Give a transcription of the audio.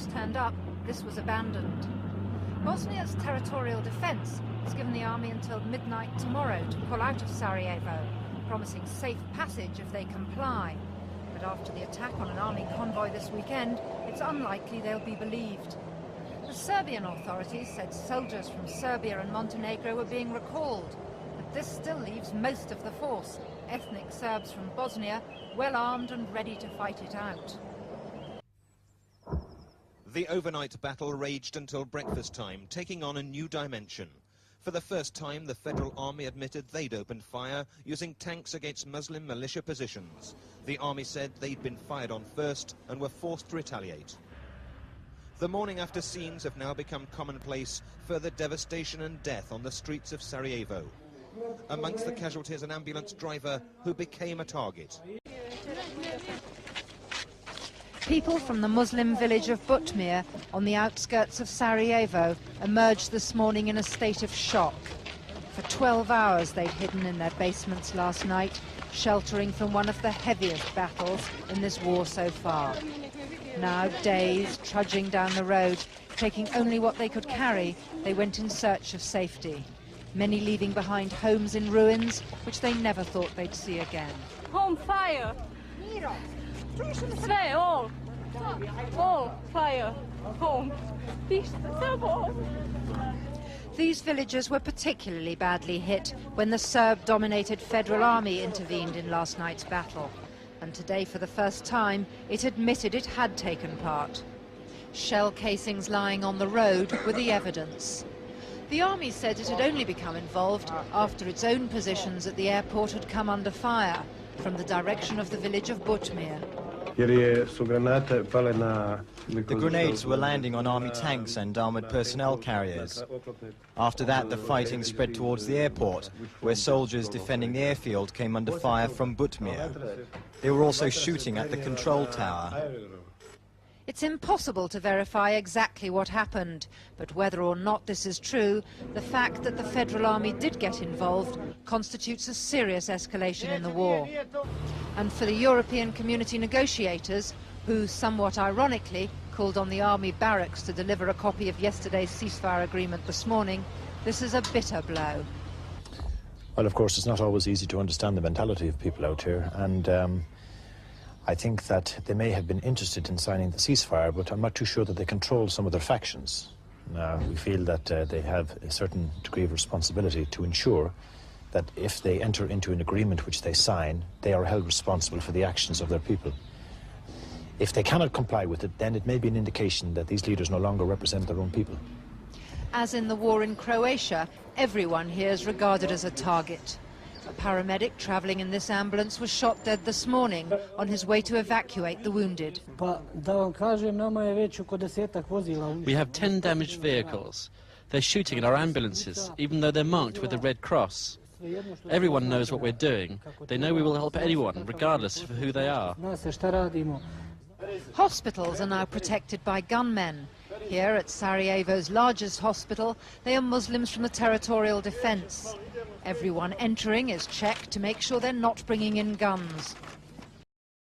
relatives turned up, this was abandoned. Bosnia's territorial defence has given the army until midnight tomorrow to pull out of Sarajevo, promising safe passage if they comply. But after the attack on an army convoy this weekend, it's unlikely they'll be believed. The Serbian authorities said soldiers from Serbia and Montenegro were being recalled, but this still leaves most of the force, ethnic Serbs from Bosnia, well armed and ready to fight it out. The overnight battle raged until breakfast time, taking on a new dimension. For the first time, the Federal Army admitted they'd opened fire using tanks against Muslim militia positions. The army said they'd been fired on first and were forced to retaliate. The morning after scenes have now become commonplace, further devastation and death on the streets of Sarajevo. Amongst the casualties, an ambulance driver who became a target. People from the Muslim village of Butmir, on the outskirts of Sarajevo, emerged this morning in a state of shock. For 12 hours they'd hidden in their basements last night, sheltering from one of the heaviest battles in this war so far. Now, dazed, trudging down the road, taking only what they could carry, they went in search of safety. Many leaving behind homes in ruins, which they never thought they'd see again. Home fire! Sve, all fire, home. These villages were particularly badly hit when the Serb-dominated Federal Army intervened in last night's battle. And today, for the first time, it admitted it had taken part. Shell casings lying on the road were the evidence. The army said it had only become involved after its own positions at the airport had come under fire from the direction of the village of Butmir. The grenades were landing on army tanks and armoured personnel carriers. After that, the fighting spread towards the airport, where soldiers defending the airfield came under fire from Butmir. They were also shooting at the control tower. It's impossible to verify exactly what happened, but whether or not this is true, the fact that the Federal Army did get involved constitutes a serious escalation in the war. And for the European community negotiators, who somewhat ironically called on the army barracks to deliver a copy of yesterday's ceasefire agreement this morning, this is a bitter blow. Well, of course, it's not always easy to understand the mentality of people out here, and I think that they may have been interested in signing the ceasefire, but I'm not too sure that they control some of their factions. We feel that they have a certain degree of responsibility to ensure that if they enter into an agreement which they sign, they are held responsible for the actions of their people. If they cannot comply with it, then it may be an indication that these leaders no longer represent their own people. As in the war in Croatia, everyone here is regarded as a target. A paramedic travelling in this ambulance was shot dead this morning on his way to evacuate the wounded. We have 10 damaged vehicles. They're shooting at our ambulances, even though they're marked with the Red Cross. Everyone knows what we're doing. They know we will help anyone, regardless of who they are. Hospitals are now protected by gunmen. Here at Sarajevo's largest hospital, they are Muslims from the territorial defence. Everyone entering is checked to make sure they're not bringing in guns.